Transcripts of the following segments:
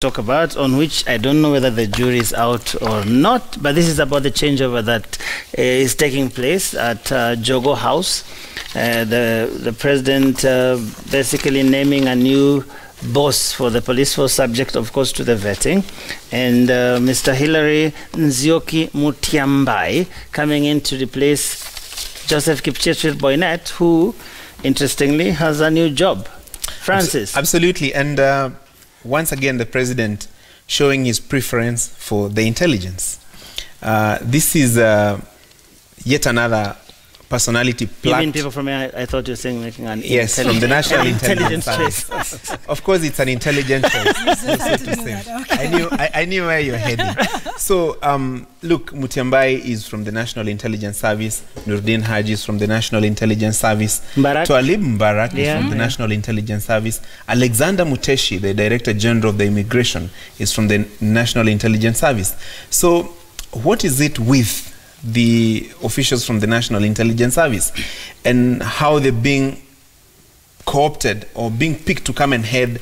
talk about, on which I don't know whether the jury is out or not, but this is about the changeover that is taking place at Jogo House. The president basically naming a new boss for the police force, subject of course to the vetting, and Mr. Hilary Nzioki Mutiambai coming in to replace Joseph Kipchirchir Boinnet, who interestingly has a new job. Francis. Absolutely. And once again, the president showing his preference for the intelligence. This is yet another personality plucked. You mean people from here? I thought you were saying making an yes, from the National Intelligence Service. Of course, it's an intelligent choice. Okay. I knew where you're heading. So, look, Mutiambai is from the National Intelligence Service. Nurdin Haji is from the National Intelligence Service. Twalib Mbarak is from the National Intelligence Service. Alexander Muteshi, the Director General of the Immigration, is from the National Intelligence Service. So, what is it with the officials from the National Intelligence Service and how they're being co-opted or being picked to come and head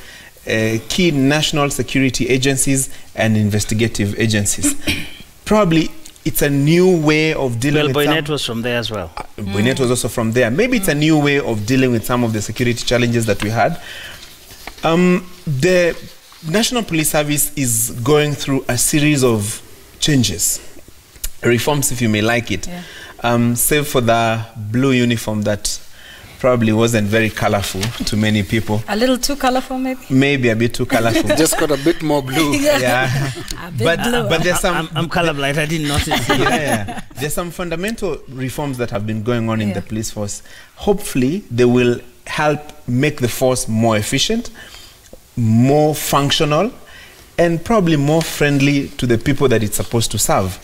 key national security agencies and investigative agencies? Probably it's a new way of dealing with Boinnet was from there as well. Boinnet was also from there. Maybe it's a new way of dealing with some of the security challenges that we had. The National Police Service is going through a series of changes, reforms, if you may like it, save for the blue uniform that probably wasn't very colorful to many people. A little too colorful, maybe? Maybe a bit too colorful. Just got a bit more blue. Yeah. But there's some... I'm colorblind, I didn't notice. There's some fundamental reforms that have been going on in the police force. Hopefully, they will help make the force more efficient, more functional, and probably more friendly to the people that it's supposed to serve.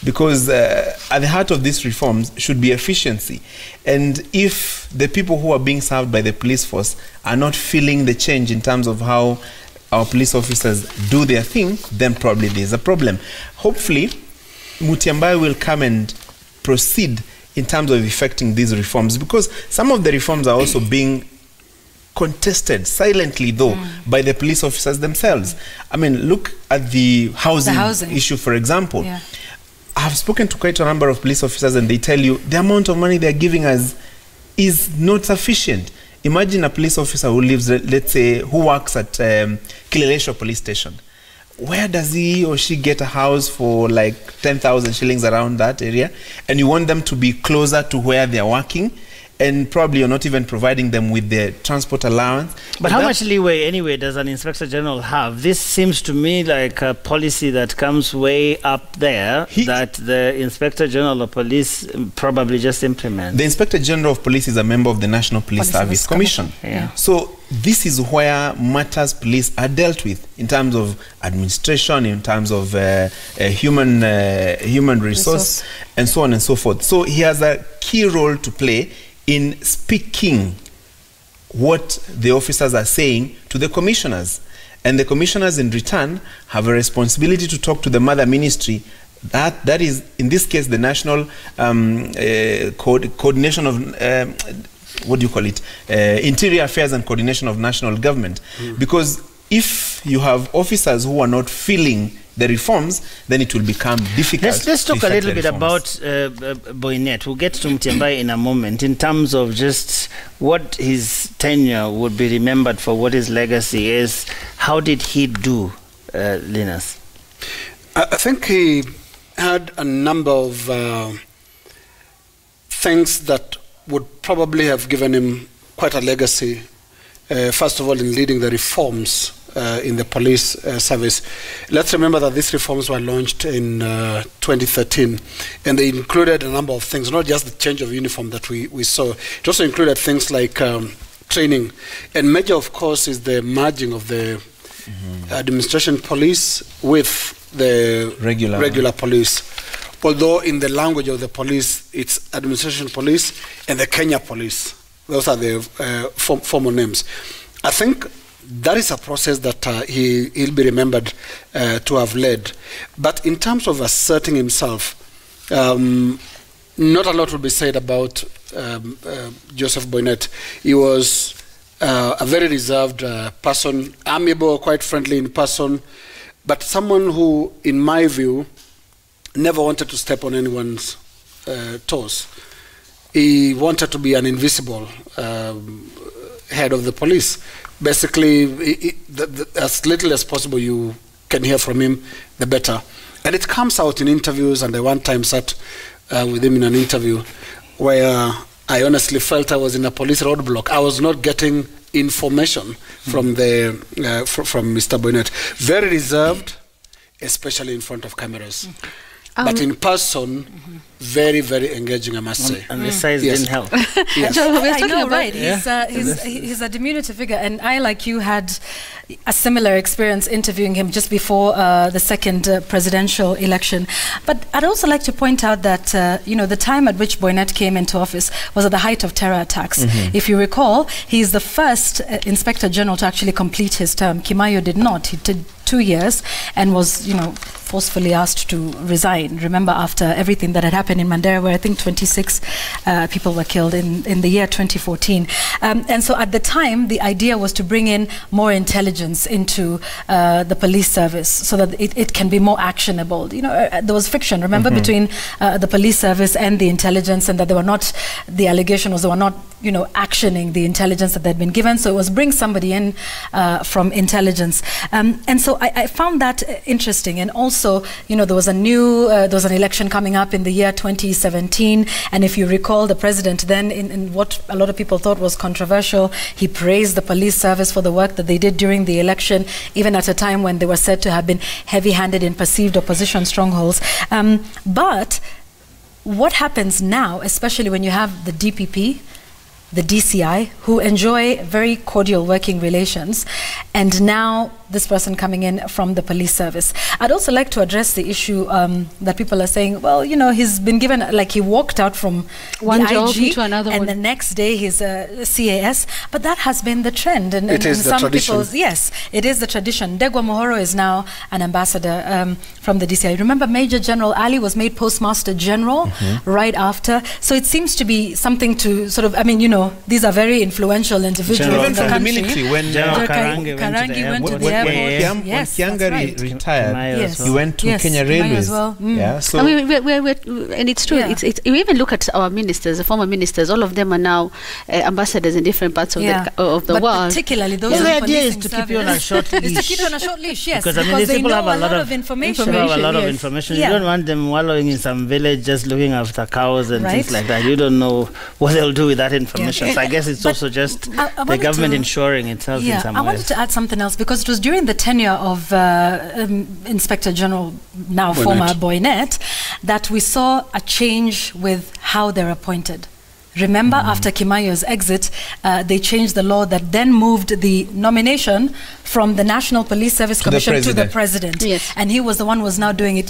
Because at the heart of these reforms should be efficiency. And if the people who are being served by the police force are not feeling the change in terms of how our police officers do their thing, then probably there's a problem. Hopefully, Mutiambai will come and proceed in terms of effecting these reforms, because some of the reforms are also being contested silently, though, by the police officers themselves. I mean, look at the housing issue, for example. I've spoken to quite a number of police officers, and they tell you the amount of money they're giving us is not sufficient. Imagine a police officer who lives, let's say, who works at Kileleshwa police station. Where does he or she get a house for like 10,000 shillings around that area? And you want them to be closer to where they're working, and probably you're not even providing them with their transport allowance. But how much leeway, anyway, does an Inspector General have? This seems to me like a policy that comes way up there, that the Inspector General of Police probably just implements. The Inspector General of Police is a member of the National Police Service Commission. So this is where matters police are dealt with in terms of administration, in terms of human resource, and so on and so forth. So he has a key role to play in speaking what the officers are saying to the commissioners. And the commissioners in return have a responsibility to talk to the mother ministry. That is, in this case, the National Coordination of, what do you call it? Interior Affairs and Coordination of National Government. Because if you have officers who are not feeling the reforms, then it will become difficult. Let's talk a little bit about Boinnet. We'll get to Mutiambai in a moment, in terms of just what his tenure would be remembered for, what his legacy is. How did he do, Linus? I think he had a number of things that would probably have given him quite a legacy. First of all, in leading the reforms in the police service. Let's remember that these reforms were launched in 2013, and they included a number of things, not just the change of uniform that we saw. It also included things like training, and major, of course, is the merging of the administration police with the regular police. Although in the language of the police, it's administration police and the Kenya police. Those are the formal names. I think that is a process that he'll be remembered to have led. But in terms of asserting himself, not a lot will be said about Joseph Boinnet. He was a very reserved person, amiable, quite friendly in person, but someone who, in my view, never wanted to step on anyone's toes. He wanted to be an invisible head of the police. Basically, as little as possible you can hear from him, the better. And it comes out in interviews, and I one time sat with him in an interview where I honestly felt I was in a police roadblock. I was not getting information from from Mr. Boinnet. Very reserved, especially in front of cameras. But in person, very, very engaging, I must say. And the size didn't help. Yes. I know, right? Yeah. He's a diminutive figure, and I, like you, had a similar experience interviewing him just before the second presidential election. But I'd also like to point out that the time at which Boinnet came into office was at the height of terror attacks. If you recall, he's the first Inspector General to actually complete his term. Kimayo did not. He did 2 years and was, forcefully asked to resign. Remember, after everything that had happened in Mandera, where I think 26 people were killed in the year 2014. And so at the time, the idea was to bring in more intelligence into the police service so that it can be more actionable. There was friction, remember, between the police service and the intelligence, and that the allegation was they were not, actioning the intelligence that they'd been given. So it was bring somebody in from intelligence. And so I found that interesting. And also, there was there was an election coming up in the year 2017. And if you recall, the president then, in what a lot of people thought was controversial, he praised the police service for the work that they did during the election, even at a time when they were said to have been heavy-handed in perceived opposition strongholds. But what happens now, especially when you have the DPP, the DCI, who enjoy very cordial working relations, and now this person coming in from the police service. I'd also like to address the issue that people are saying, well, he's been given, like he walked out from one the job IG to another and one. the next day he's a CAS, but that has been the trend. And it is the tradition. Yes, it is the tradition. Ndegwa Mohoro is now an ambassador from the DCI. Remember, Major General Ali was made Postmaster General right after. So it seems to be something to sort of, these are very influential individuals Even in the from the country. military, when General Karangi went to the airport. when Kiangari retired, he went to Kenya Railways. As well. Yeah, so and it's true. Yeah. You even look at our ministers, the former ministers. All of them are now ambassadors in different parts of the world. Particularly those. The in idea is policing to keep you on a short leash. Is to keep you on a short leash, yes. Because these people they have know a lot of information. People have a lot of Yes. information. Yeah. You don't want them wallowing in some village just looking after cows and Right. things like that. You don't know what they'll do with that information. Yeah. So I guess it's But also just I the wanted government to- ensuring itself in some I ways. wanted to add something else, because it was during the tenure of Inspector General, now former Boinnet, that we saw a change with how they're appointed. Remember, after Kimayo's exit, they changed the law that then moved the nomination from the National Police Service Commission to the president. Yes. And he was the one who was now doing it.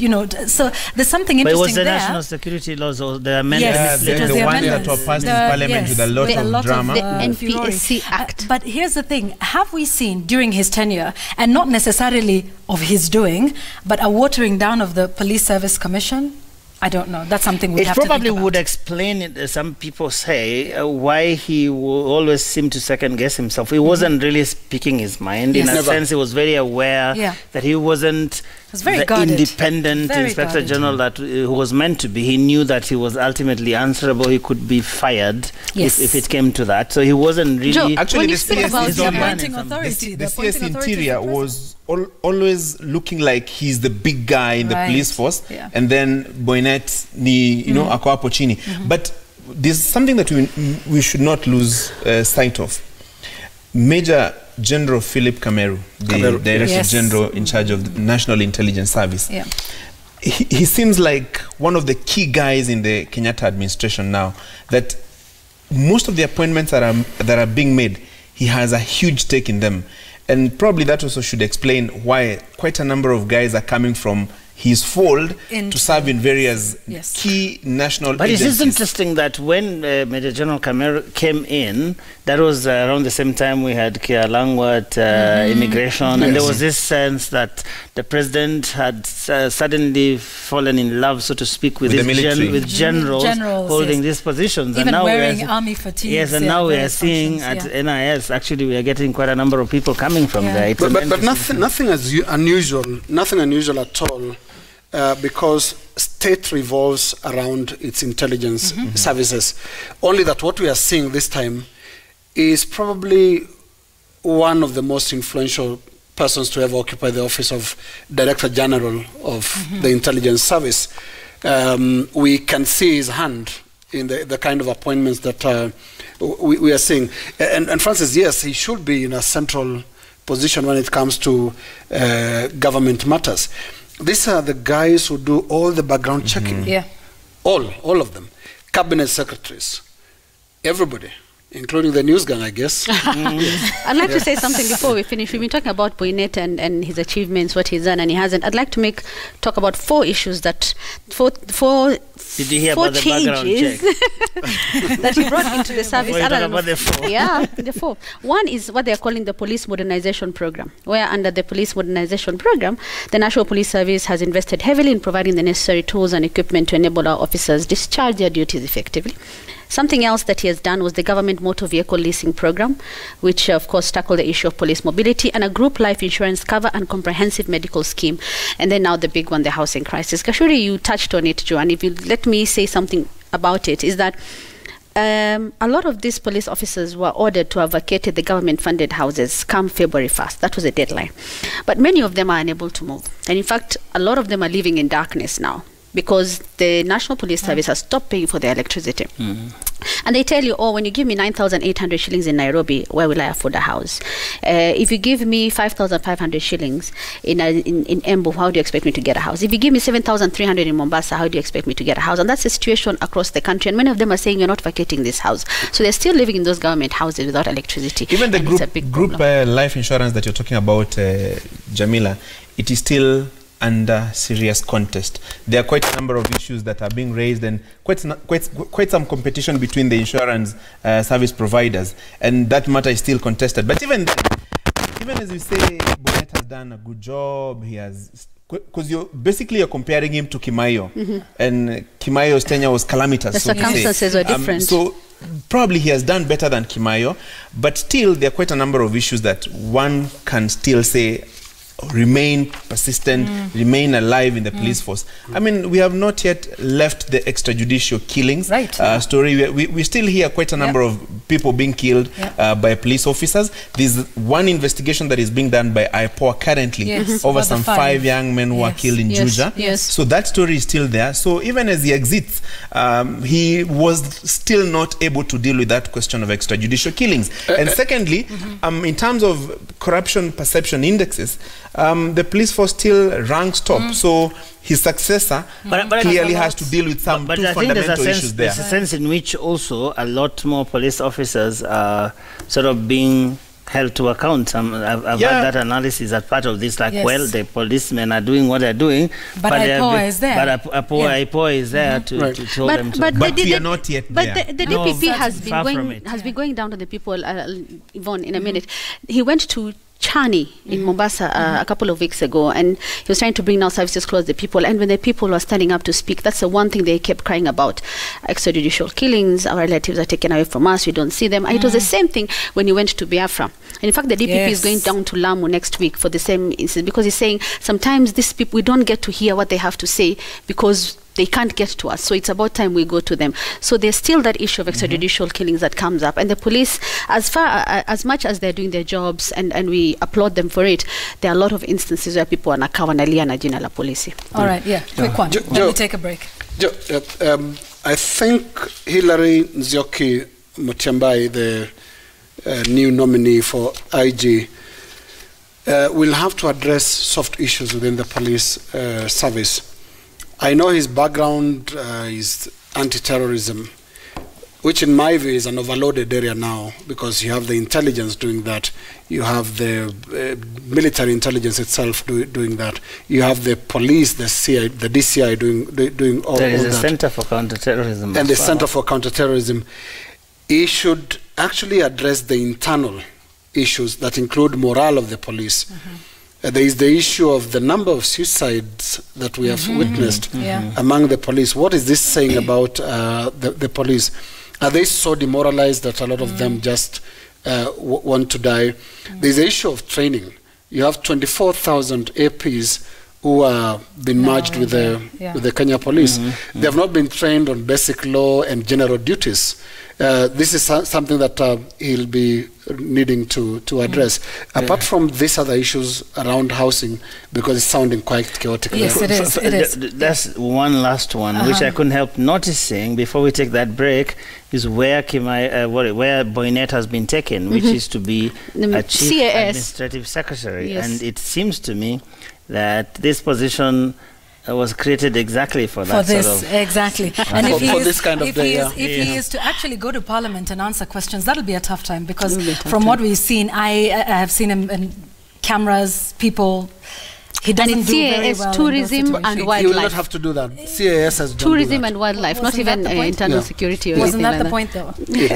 So there's something But it interesting was the there. national security laws or the amendments. Yes, the it was one that amendments. was passed in Parliament with a lot of drama. The furore. NPSC Act. But here's the thing. Have we seen during his tenure, and not necessarily of his doing, but a watering down of the Police Service Commission? I don't know. That's something we It have to probably think about. would explain it, as some people say, why he always seemed to second guess himself. He wasn't really speaking his mind. Yes. In a Never. sense, he was very aware that he wasn't was very the guarded. independent Very Inspector guarded. General that who was meant to be. He knew that he was ultimately answerable. He could be fired Yes. if it came to that. So he wasn't really... Joe, Actually, when the you speak CS about is the on appointing man. authority. the appointing CS authority is Interior the was always looking like he's the big guy in the Right. police force, Yeah. and then Boinnet ni ako hapo chini. But there's something that we should not lose sight of. Major General Philip Kameru, the Director Yes. General in charge of the National Intelligence Service. Yeah. He seems like one of the key guys in the Kenyatta administration now, that most of the appointments that are being made, he has a huge stake in them. And probably that also should explain why quite a number of guys are coming from his fold to serve in various key national But agencies. it is interesting that when Major General Kameru came in, that was around the same time we had Kialangwa at immigration, and there was this sense that the president had suddenly fallen in love, so to speak, with generals holding these positions. Even and now wearing army fatigues. Yes, and now we are seeing at NIS, actually we are getting quite a number of people coming from there. But nothing unusual at all, because state revolves around its intelligence services. Only that what we are seeing this time is probably one of the most influential persons to ever occupy the office of Director General of the Intelligence Service. We can see his hand in the kind of appointments that we are seeing. And Francis, yes, he should be in a central position when it comes to government matters. These are the guys who do all the background checking. Yeah. All of them. Cabinet secretaries. Everybody. Including the news gang, I guess. I'd like to say something before we finish. We've been talking about Boinnet and his achievements, what he's done and he hasn't. I'd like to talk about 4 issues that, four Did you hear about the background check? that he brought into the service. Talk about the 4. Yeah, the 4. One is what they're calling the Police Modernization Program, where under the Police Modernization Program, the National Police Service has invested heavily in providing the necessary tools and equipment to enable our officers discharge their duties effectively. Something else that he has done was the government motor vehicle leasing program, which of course tackled the issue of police mobility, and a group life insurance cover and comprehensive medical scheme. And then now the big one, the housing crisis. Kashuri, you touched on it, Joanne. If you let me say something about it, is that a lot of these police officers were ordered to have vacated the government-funded houses come February 1st. That was a deadline. But many of them are unable to move. And in fact, a lot of them are living in darkness now, because the National Police Service has stopped paying for their electricity. And they tell you, oh, when you give me 9,800 shillings in Nairobi, where will I afford a house? If you give me 5,500 shillings in Embu, how do you expect me to get a house? If you give me 7,300 in Mombasa, how do you expect me to get a house? And that's the situation across the country. And many of them are saying, you're not vacating this house. So they're still living in those government houses without electricity. Even the group life insurance that you're talking about, Jamila, it is still under serious contest. There are quite a number of issues that are being raised, and quite some competition between the insurance service providers, and that matter is still contested. But even as you say, Boinnet has done a good job. He has, because you're comparing him to Kimayo, and Kimayo's tenure was calamitous. The circumstances were different. So probably he has done better than Kimayo, but still there are quite a number of issues that one can still say remain persistent, remain alive in the police force. I mean, we have not yet left the extrajudicial killings story. We still hear quite a number of people being killed by police officers. There's one investigation that is being done by IPOA currently over some 5 young men who were killed in Juja. So that story is still there. So even as he exits, he was still not able to deal with that question of extrajudicial killings. And secondly, in terms of corruption perception indexes, the police force still ranks top. So his successor clearly has to deal with some two fundamental issues there. There's a sense in which also a lot more police officers are sort of being held to account. I've heard that analysis as part of this, like, well, the policemen are doing what they're doing, but IPOA is there. But IPOA is there to hold them to. But we are not yet there. But the DPP has been going down to the people, Yvonne, in a minute. He went to Chani in Mombasa a couple of weeks ago, and he was trying to bring now services close to the people. And when the people were standing up to speak, that's the one thing they kept crying about: extrajudicial killings, our relatives are taken away from us, we don't see them. And it was the same thing when he went to Biafra. And in fact, the DPP is going down to Lamu next week for the same incident, because he's saying sometimes these people, we don't get to hear what they have to say because they can't get to us. So it's about time we go to them. So there's still that issue of extrajudicial killings that comes up. And the police, as much as they're doing their jobs, and we applaud them for it, there are a lot of instances where people are nakawa na jina la polisi. All right, quick one. Let me take a break. I think Hilary Nzioki Mutyambai, the new nominee for IG, will have to address soft issues within the police service. I know his background is anti-terrorism, which in my view is an overloaded area now, because you have the intelligence doing that, you have the military intelligence itself doing that, you have the police, the DCI doing all that. There is a Center for Counterterrorism. And the Center for Counterterrorism. He should actually address the internal issues that include morale of the police. There is the issue of the number of suicides that we have witnessed among the police. What is this saying about the police? Are they so demoralized that a lot of them just want to die? There's the issue of training. You have 24,000 APs who are been merged with the Kenya police. They have not been trained on basic law and general duties. This is something that he'll be needing to address. Apart from these other issues around housing, because it's sounding quite chaotic. Yes, it is. It is. That's one last one, which I couldn't help noticing before we take that break, is where where Boinnet has been taken, which is to be a chief administrative secretary. And it seems to me that this position was created exactly for that. For this, exactly. And if he is to actually go to Parliament and answer questions, that'll be a tough time, because from what we've seen, I have seen him in cameras, people. He doesn't do very well. Tourism and wildlife. He will not have to do that. CAS has done tourism and wildlife, not even internal security or Wasn't anything that like the point,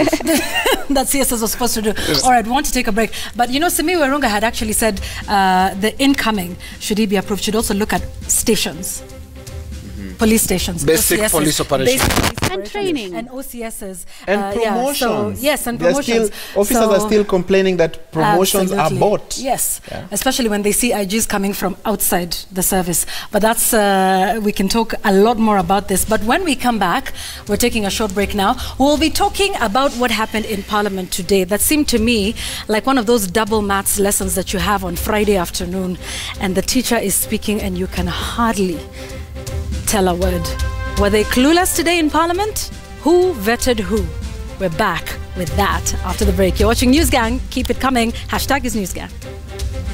though? That CSS was supposed to do. All right, we want to take a break. But you know, Simi Werunga had actually said the incoming, should he be approved, should also look at stations. Police stations, basic OCSs, police operations, and training, and OCSs, and promotions. Yes, and promotions. Officers are still complaining that promotions are bought. Yes, especially when they see IGs coming from outside the service. But that's we can talk a lot more about this. But when we come back, we're taking a short break now. We'll be talking about what happened in Parliament today. That seemed to me like one of those double maths lessons that you have on Friday afternoon, and the teacher is speaking, and you can hardly tell a word. Were they clueless today in Parliament? Who vetted who? We're back with that after the break. You're watching News Gang. Keep it coming. #is News Gang.